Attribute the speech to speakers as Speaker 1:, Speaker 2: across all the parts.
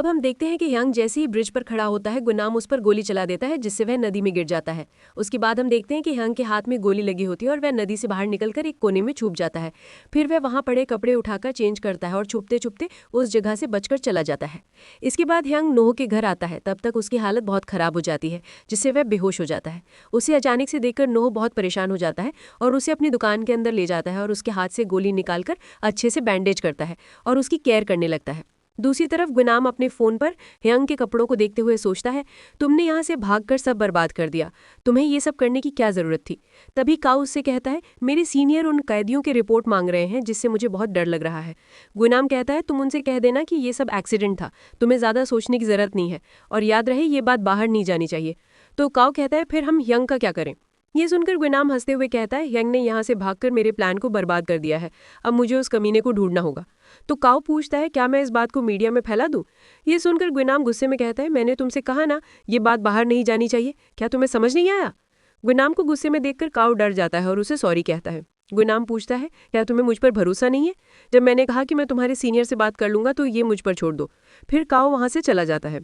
Speaker 1: अब हम देखते हैं कि यंग जैसे ही ब्रिज पर खड़ा होता है गुनाम उस पर गोली चला देता है जिससे वह नदी में गिर जाता है। उसके बाद हम देखते हैं कि यंग के हाथ में गोली लगी होती है और वह नदी से बाहर निकलकर एक कोने में छुप जाता है। फिर वह वहां पड़े कपड़े उठाकर चेंज करता है और छुपते छुपते उस जगह से बचकर चला जाता है। इसके बाद यंग नोह के घर आता है। तब तक उसकी हालत बहुत खराब हो जाती है जिससे वह बेहोश हो जाता है। उसे अचानक से देखकर नोह बहुत परेशान हो जाता है और उसे अपनी दुकान के अंदर ले जाता है और उसके हाथ से गोली निकालकर अच्छे से बैंडेज करता है और उसकी केयर करने लगता है। दूसरी तरफ गुनाम अपने फोन पर यंग के कपड़ों को देखते हुए सोचता है, तुमने यहाँ से भागकर सब बर्बाद कर दिया, तुम्हें ये सब करने की क्या जरूरत थी। तभी काउ उससे कहता है, मेरे सीनियर उन कैदियों की रिपोर्ट मांग रहे हैं जिससे मुझे बहुत डर लग रहा है। गुनाम कहता है, तुम उनसे कह देना कि ये सब एक्सीडेंट था, तुम्हें ज्यादा सोचने की जरूरत नहीं है और याद रहे ये बात बाहर नहीं जानी चाहिए। तो काउ कहता है, फिर हम यंग का क्या करें। ये सुनकर गुनाम हंसते हुए कहता है, यंग ने यहाँ से भागकर मेरे प्लान को बर्बाद कर दिया है, अब मुझे उस कमीने को ढूंढना होगा। तो काउ पूछता है, क्या मैं इस बात को मीडिया में फैला दूं। ये सुनकर गुनाम गुस्से में कहता है, मैंने तुमसे कहा ना ये बात बाहर नहीं जानी चाहिए, क्या तुम्हें समझ नहीं आया। गुनाम को गुस्से में देखकर काउ डर जाता है और उसे सॉरी कहता है। गुनाम पूछता है, क्या तुम्हें मुझ पर भरोसा नहीं है। जब मैंने कहा कि मैं तुम्हारे सीनियर से बात कर लूंगा तो ये मुझ पर छोड़ दो। फिर काउ वहां से चला जाता है।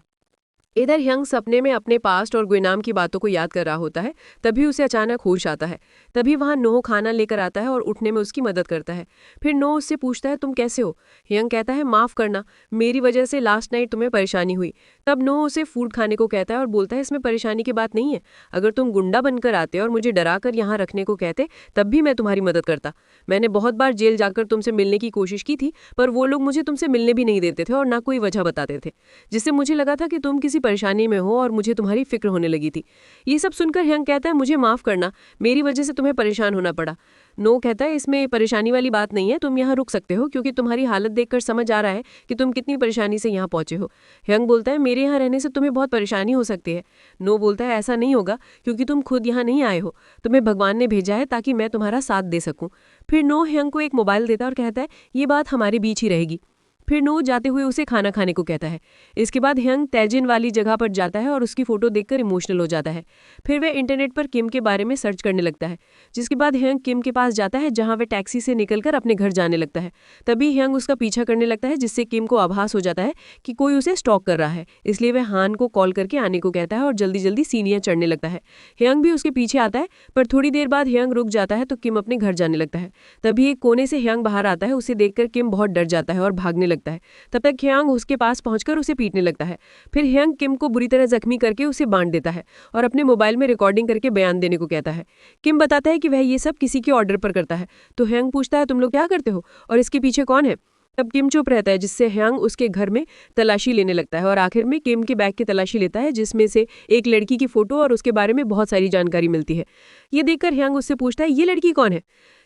Speaker 1: इधर यंग सपने में अपने पास्ट और गुनाम की बातों को याद कर रहा होता है। तभी उसे अचानक होश आता है। तभी वहां नोह खाना लेकर आता है और उठने में उसकी मदद करता है। फिर नोह उससे पूछता है, तुम कैसे हो। यंग कहता है, माफ करना, मेरी वजह से लास्ट नाइट तुम्हें परेशानी हुई। तब नोह उसे फूड खाने को कहता है और बोलता है, इसमें परेशानी की बात नहीं है, अगर तुम गुंडा बनकर आते और मुझे डरा कर यहाँ रखने को कहते तब भी मैं तुम्हारी मदद करता। मैंने बहुत बार जेल जाकर तुमसे मिलने की कोशिश की थी, पर वो लोग मुझे तुमसे मिलने भी नहीं देते थे और ना कोई वजह बताते थे, जिससे मुझे लगा था कि तुम किसी परेशानी में हो और मुझे तुम्हारी फिक्र होने लगी थी। ये सब सुनकर यंग कहता है, मुझे माफ करना, मेरी वजह से तुम्हें परेशान होना पड़ा। नो कहता है, इसमें परेशानी वाली बात नहीं है, तुम यहाँ रुक सकते हो क्योंकि तुम्हारी हालत देखकर समझ आ रहा है कि तुम कितनी परेशानी से यहाँ पहुंचे हो। यंग बोलता है, मेरे यहाँ रहने से तुम्हें बहुत परेशानी हो सकती है। नो बोलता है, ऐसा नहीं होगा क्योंकि तुम खुद यहाँ नहीं आए हो, तुम्हें भगवान ने भेजा है ताकि मैं तुम्हारा साथ दे सकूं। फिर नो यंग को एक मोबाइल देता है और कहता है, ये बात हमारे बीच ही रहेगी। फिर नो जाते हुए उसे खाना खाने को कहता है। इसके बाद यंग तैजिन वाली जगह पर जाता है और उसकी फोटो देखकर इमोशनल हो जाता है। फिर वह इंटरनेट पर किम के बारे में सर्च करने लगता है, जिसके बाद यंग किम के पास जाता है जहां वह टैक्सी से निकलकर अपने घर जाने लगता है। तभी यंग उसका पीछा करने लगता है, जिससे किम को आभास हो जाता है कि कोई उसे स्टॉक कर रहा है। इसलिए वह हान को कॉल करके आने को कहता है और जल्दी जल्दी सीढ़ियां चढ़ने लगता है। यंग भी उसके पीछे आता है, पर थोड़ी देर बाद यंग रुक जाता है तो किम अपने घर जाने लगता है। तभी एक कोने से यंग बाहर आता है। उसे देखकर किम बहुत डर जाता है और भागने लगता है। तब तक ह्यांग उसके पास पहुंचकर उसे पीटने लगता है। फिर ह्यांग किम को बुरी तरह जख्मी करके उसे बांध देता है और अपने मोबाइल में रिकॉर्डिंग करके बयान देने को कहता है। किम बताता है कि वह ये सब किसी के ऑर्डर पर करता है। तो ह्यांग पूछता है, तुम लोग क्या करते हो और इसके पीछे कौन है। तब किम चुप रहता है, जिससे ह्यांग उसके घर में तलाशी लेने लगता है और आखिर में किम के बैग की तलाशी लेता है, जिसमें से एक लड़की की फोटो और उसके बारे में बहुत सारी जानकारी मिलती है। ये देखकर ह्यांग उससे पूछता है, ये लड़की कौन है।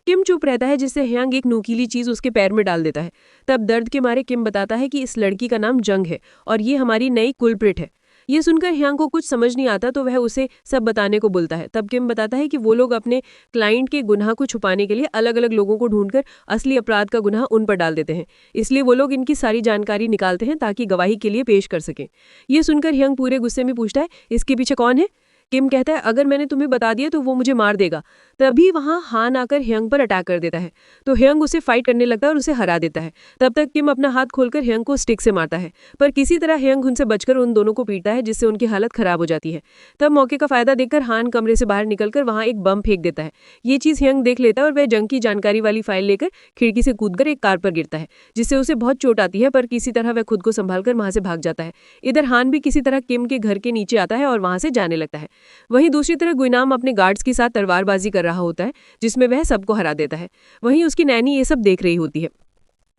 Speaker 1: किम चुप रहता है, जिससे ह्यांग एक नुकीली चीज उसके पैर में डाल देता है। तब दर्द के मारे किम बताता है कि इस लड़की का नाम जंग है और ये हमारी नई कुलप्रिट है। ये सुनकर ह्यांग को कुछ समझ नहीं आता तो वह उसे सब बताने को बोलता है। तब किम बताता है कि वो लोग अपने क्लाइंट के गुनाह को छुपाने के लिए अलग अलग लोगों को ढूंढकर असली अपराध का गुनाह उन पर डाल देते हैं, इसलिए वो लोग इनकी सारी जानकारी निकालते हैं ताकि गवाही के लिए पेश कर सकें। ये सुनकर ह्यांग पूरे गुस्से में पूछता है, इसके पीछे कौन है। किम कहता है, अगर मैंने तुम्हें बता दिया तो वो मुझे मार देगा। तभी वहां हान आकर ह्यांग पर अटैक कर देता है, तो ह्यांग उसे फाइट करने लगता है और उसे हरा देता है। तब तक किम अपना हाथ खोलकर ह्यांग को स्टिक से मारता है, पर किसी तरह ह्यांग उनसे बचकर उन दोनों को पीटता है, जिससे उनकी हालत खराब हो जाती है। तब मौके का फायदा देखकर हान कमरे से बाहर निकलकर वहां एक बम फेंक देता है। ये चीज ह्यांग देख लेता है और वह जंग की जानकारी वाली फाइल लेकर खिड़की से कूदकर एक कार पर गिरता है, जिससे उसे बहुत चोट आती है, पर किसी तरह वह खुद को संभालकर वहां से भाग जाता है। इधर हान भी किसी तरह किम के घर के नीचे आता है और वहां से जाने लगता है। वहीं दूसरी तरफ गुनाम अपने गार्ड्स के साथ तलवारबाजी कर रहा होता है, जिसमें वह सबको हरा देता है। वहीं उसकी नैनी ये सब देख रही होती है।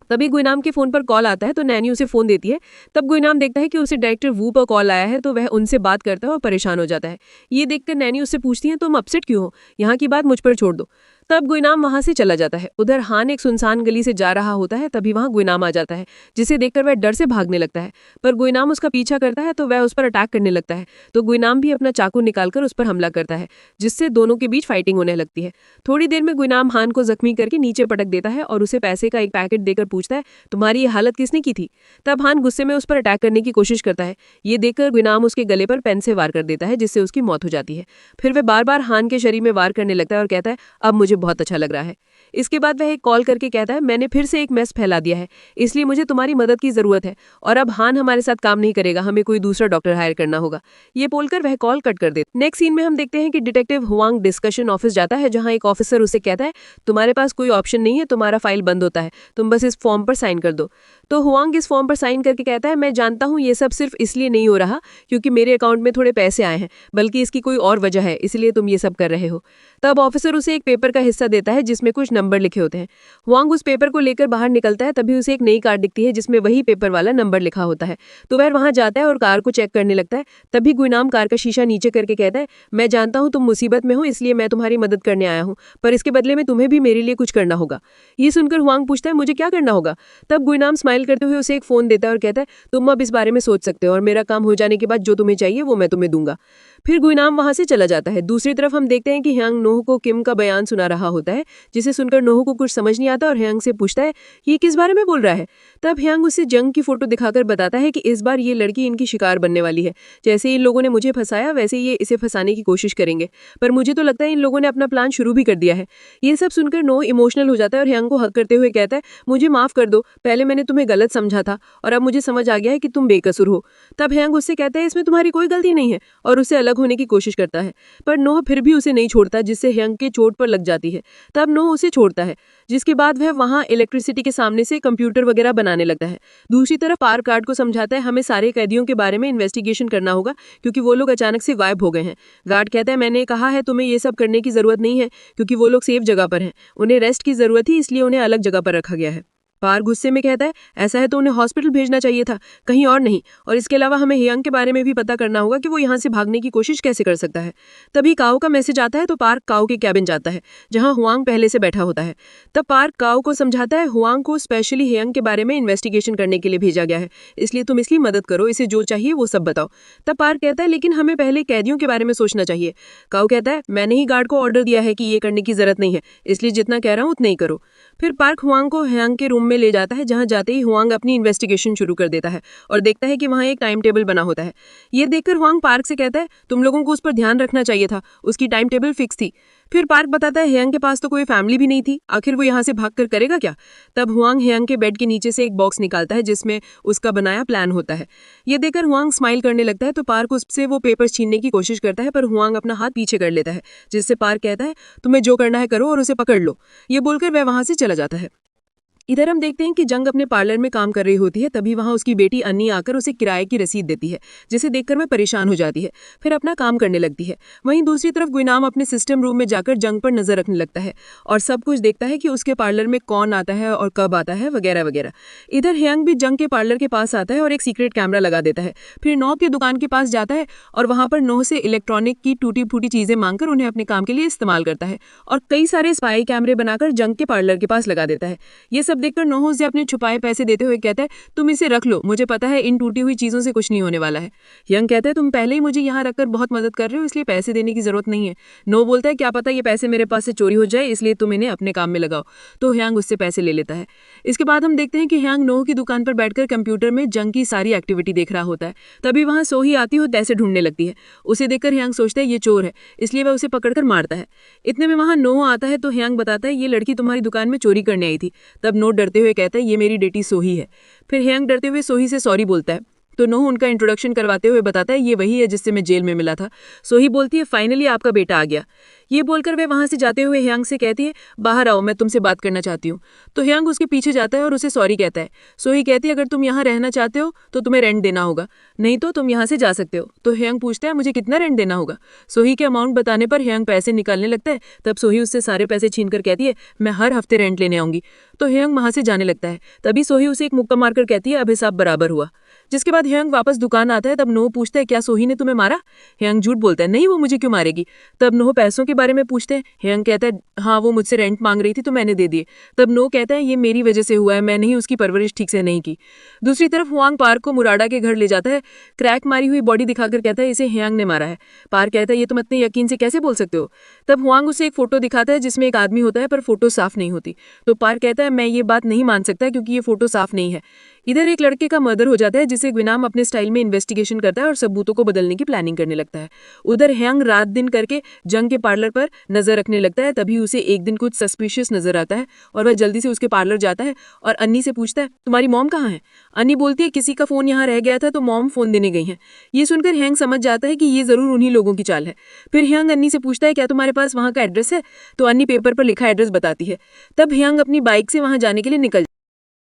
Speaker 1: तभी गुनाम के फोन पर कॉल आता है, तो नैनी उसे फोन देती है। तब गुनाम देखता है कि उसे डायरेक्टर वू पर कॉल आया है, तो वह उनसे बात करता है और परेशान हो जाता है। ये देखकर नैनी उससे पूछती है, तुम अपसेट क्यों हो, यहाँ की बात मुझ पर छोड़ दो। तब गुनाम वहां से चला जाता है। उधर हान एक सुनसान गली से जा रहा होता है, तभी वहां गुनाम आ जाता है, जिसे देखकर वह डर से भागने लगता है। पर गुनाम उसका पीछा करता है तो वह उस पर अटैक करने लगता है, तो गुनाम भी अपना चाकू निकालकर उस पर हमला करता है, जिससे दोनों के बीच फाइटिंग होने लगती है। थोड़ी देर में गुनाम हान को जख्मी करके नीचे पटक देता है और उसे पैसे का एक पैकेट देकर पूछता है, तुम्हारी ये हालत किसने की थी। तब हान गुस्से में उस पर अटैक करने की कोशिश करता है। ये देखकर गुनाम उसके गले पर पेन से वार कर देता है, जिससे उसकी मौत हो जाती है। फिर वह बार बार हान के शरीर में वार करने लगता है और कहता है, अब मुझे बहुत अच्छा लग रहा है। इसके बाद वह एक कॉल करके कहता है, मैंने फिर से एक मेस फैला दिया है, इसलिए मुझे तुम्हारी मदद की जरूरत है और अब हान हमारे साथ काम नहीं करेगा, हमें कोई दूसरा डॉक्टर हायर करना होगा। ये बोलकर वह कॉल कट कर देता। नेक्स्ट सीन में हम देखते हैं कि डिटेक्टिव हुआंग डिस्कशन ऑफिस जाता है, जहां एक ऑफिसर उसे कहता है, तुम्हारे पास कोई ऑप्शन नहीं है, तुम्हारा फाइल बंद होता है, तुम बस इस फॉर्म पर साइन कर दो। तो हुआंग इस फॉर्म पर साइन करके कहता है, मैं जानता हूं ये सब सिर्फ इसलिए नहीं हो रहा क्योंकि मेरे अकाउंट में थोड़े पैसे आए हैं, बल्कि इसकी कोई और वजह है, इसलिए तुम ये सब कर रहे हो। तब ऑफिसर उसे एक पेपर का हिस्सा देता है जिसमें कुछ नंबर लिखे होते हैं। हुआंग उस पेपर को लेकर बाहर निकलता है, तभी उसे एक नई कार दिखती है जिसमें वही पेपर वाला नंबर लिखा होता है। तो वह वहां जाता है और कार को चेक करने लगता है। तभी गुइनाम कार का शीशा नीचे करके कहता है, मैं जानता हूं तुम मुसीबत में हो, इसलिए मैं तुम्हारी मदद करने आया हूं, पर इसके बदले में तुम्हें भी मेरे लिए कुछ करना होगा। ये सुनकर हुआंग पूछता है, मुझे क्या करना होगा? तब गुइनाम स्माइल करते हुए उसे एक फोन देता है और कहता है, तुम अब इस बारे में सोच सकते हो और मेरा काम हो जाने के बाद जो तुम्हें चाहिए वो मैं तुम्हें दूंगा। फिर गुइनाम वहां से चला जाता है। दूसरी तरफ हम देखते हैं कि ह्यांग नोह को किम का बयान सुना रहा होता है, जिसे सुनकर नोह को कुछ समझ नहीं आता और ह्यांग से पूछता है, ये किस बारे में बोल रहा है? तब ह्यांग उसे जंग की फोटो दिखाकर बताता है कि इस बार ये लड़की इनकी शिकार बनने वाली है। जैसे इन लोगों ने मुझे फंसाया वैसे ये इसे फंसाने की कोशिश करेंगे, पर मुझे तो लगता है इन लोगों ने अपना प्लान शुरू भी कर दिया है। ये सब सुनकर नोह इमोशनल हो जाता है और ह्यांग को हक करते हुए कहता है, मुझे माफ कर दो, पहले मैंने तुम्हें गलत समझा था और अब मुझे समझ आ गया है कि तुम बेकसूर हो। तब ह्यांग उससे कहता है, इसमें तुम्हारी कोई गलती नहीं है, और उससे अलग होने की कोशिश करता है, पर नोह फिर भी उसे नहीं छोड़ता, जिससे ह्यांग के चोट पर लग जाती है। तब नोह उसे छोड़ता है, जिसके बाद वह वहां इलेक्ट्रिसिटी के सामने से कंप्यूटर वगैरह बनाने लगता है। दूसरी तरफ पार्क गार्ड को समझाता है, हमें सारे कैदियों के बारे में इन्वेस्टिगेशन करना होगा क्योंकि वो लोग अचानक से गायब हो गए हैं। गार्ड कहता है, मैंने कहा है तुम्हें ये सब करने की जरूरत नहीं है क्योंकि वो लोग सेफ जगह पर हैं, उन्हें रेस्ट की जरूरत थी, इसलिए उन्हें अलग जगह पर रखा गया है। पार गुस्से में कहता है, ऐसा है तो उन्हें हॉस्पिटल भेजना चाहिए था, कहीं और नहीं, और इसके अलावा हमें ह्यांग के बारे में भी पता करना होगा कि वो यहाँ से भागने की कोशिश कैसे कर सकता है। तभी काओ का मैसेज आता है तो पार्क काओ के कैबिन जाता है जहाँ हुआंग पहले से बैठा होता है। तब पार्क काओ को समझाता है, हुआंग को स्पेशली ह्यांग के बारे में इन्वेस्टिगेशन करने के लिए भेजा गया है, इसलिए तुम इसकी मदद करो, इसे जो चाहिए वो सब बताओ। तब पार्क कहता है, लेकिन हमें पहले कैदियों के बारे में सोचना चाहिए। काओ कहता है, मैंने ही गार्ड को ऑर्डर दिया है कि ये करने की जरूरत नहीं है, इसलिए जितना कह रहा हूँ उतना ही करो। फिर पार्क हुआंग को ह्यांग के रूम में ले जाता है, जहां जाते ही हुआंग अपनी इन्वेस्टिगेशन शुरू कर देता है और देखता है कि वहां एक टाइम टेबल बना होता है। ये देखकर हुआंग पार्क से कहता है, तुम लोगों को उस पर ध्यान रखना चाहिए था, उसकी टाइम टेबल फिक्स थी। फिर पार्क बताता है, ह्यांग के पास तो कोई फैमिली भी नहीं थी, आखिर वो यहाँ से भागकर करेगा क्या? तब हुआंग ह्यांग के बेड के नीचे से एक बॉक्स निकालता है जिसमें उसका बनाया प्लान होता है। ये देखकर हुआंग स्माइल करने लगता है तो पार्क उससे वो पेपर्स छीनने की कोशिश करता है, पर हुआंग अपना हाथ पीछे कर लेता है, जिससे पार्क कहता है, तुम्हें जो करना है करो और उसे पकड़ लो। ये बोलकर वह वहां से चला जाता है। इधर हम देखते हैं कि जंग अपने पार्लर में काम कर रही होती है, तभी वहां उसकी बेटी अन्नी आकर उसे किराए की रसीद देती है, जिसे देखकर वह परेशान हो जाती है, फिर अपना काम करने लगती है। वहीं दूसरी तरफ गुइनाम अपने सिस्टम रूम में जाकर जंग पर नजर रखने लगता है और सब कुछ देखता है कि उसके पार्लर में कौन आता है और कब आता है वगैरह वगैरह। इधर ह्यांग भी जंग के पार्लर के पास आता है और एक सीक्रेट कैमरा लगा देता है। फिर नोह की दुकान के पास जाता है और वहां पर नोह से इलेक्ट्रॉनिक की टूटी फूटी चीजें मांगकर उन्हें अपने काम के लिए इस्तेमाल करता है और कई सारे स्पाई कैमरे बनाकर जंग के पार्लर के पास लगा देता है। ये सब देखकर नोह उसे अपने छुपाए पैसे देते हुए कहता है, तुम इसे रख लो, मुझे पता है इन टूटी हुई चीजों से कुछ नहीं होने वाला है। यंग कहता है, तुम पहले ही मुझे यहाँ रखकर बहुत मदद कर रहे हो, इसलिए पैसे देने की जरूरत नहीं है। नो बोलता है, क्या पता ये पैसे मेरे पास से चोरी हो जाए, इसलिए तुम इन्हें अपने काम में लगाओ। तो ह्यांग उससे पैसे ले लेता है। इसके बाद हम देखते हैं कि ह्यांग नोह की दुकान पर बैठकर कंप्यूटर में जंग की सारी एक्टिविटी देख रहा होता है। तभी वहां सोही आती हो पैसे ढूंढने लगती है। उसे देखकर ह्यांग सोचता है ये चोर है, इसलिए वह उसे पकड़कर मारता है। इतने में वहां नोह आता है तो ह्यांग बताता है, ये लड़की तुम्हारी दुकान में चोरी करने आई थी। तब नोह डरते हुए कहता है, ये मेरी बेटी सोही है। फिर ह्यांग डरते हुए सोही से सॉरी बोलता है तो नोह उनका इंट्रोडक्शन करवाते हुए बताता है, ये वही है जिससे मैं जेल में मिला था। सोही बोलती है, फाइनली आपका बेटा आ गया। ये बोलकर वह वहां से जाते हुए ह्यांग से कहती है, बाहर आओ, मैं तुमसे बात करना चाहती हूँ। तो ह्यांग उसके पीछे जाता है और उसे सॉरी कहता है। सोही कहती है, अगर तुम यहाँ रहना चाहते हो तो तुम्हें रेंट देना होगा, नहीं तो तुम यहाँ से जा सकते हो। तो ह्यांग पूछता है, मुझे कितना रेंट देना होगा? सोही के अमाउंट बताने पर ह्यांग पैसे निकालने लगता है। तब सोही उससे सारे पैसे छीनकर कहती है, मैं हर हफ्ते रेंट लेने आऊंगी। तो ह्यांग वहां से जाने लगता है। तभी सोही उसे एक मुक्का मारकर कहती है, अब हिसाब बराबर हुआ। जिसके बाद ह्यांग वापस दुकान आता है। तब नोह पूछता है, क्या सोही ने तुम्हें मारा? ह्यांग झूठ बोलता है, नहीं, वो मुझे क्यों मारेगी। तब नोह पैसों के बारे में पूछते हैं। ह्यांग कहता है, हाँ, वो मुझसे रेंट मांग रही थी तो मैंने दे दिए। तब नोह कहता है, ये मेरी वजह से हुआ है, मैंने ही उसकी परवरिश ठीक से नहीं की। दूसरी तरफ हुआंग पार्क को मुराडा के घर ले जाता है। क्रैक मारी हुई बॉडी दिखाकर कहता है, इसे ह्यांग ने मारा है। पार्क कहता है, ये तुम इतने यकीन से कैसे बोल सकते हो? तब हुआंग उसे एक फोटो दिखाता है जिसमें एक आदमी होता है पर फोटो साफ नहीं होती। तो पार्क कहता है, मैं ये बात नहीं मान सकता क्योंकि ये फोटो साफ नहीं है।
Speaker 2: इधर एक लड़के का मर्डर हो जाता है जिसे ग्विनाम अपने स्टाइल में इन्वेस्टिगेशन करता है और सबूतों को बदलने की प्लानिंग करने लगता है। उधर हैंग रात दिन करके जंग के पार्लर पर नजर रखने लगता है। तभी उसे एक दिन कुछ सस्पिशियस नजर आता है और वह जल्दी से उसके पार्लर जाता है और अन्नी से पूछता है, तुम्हारी मॉम कहाँ है? अन्नी बोलती है, किसी का फोन यहाँ रह गया था तो मॉम फोन देने गई है। ये सुनकर हैंग समझ जाता है कि ये जरूर उन्हीं लोगों की चाल है। फिर हैंग अन्नी से पूछता है, क्या तुम्हारे पास वहाँ का एड्रेस है? तो अन्नी पेपर पर लिखा एड्रेस बताती है। तब हैंग अपनी बाइक से वहाँ जाने के लिए निकल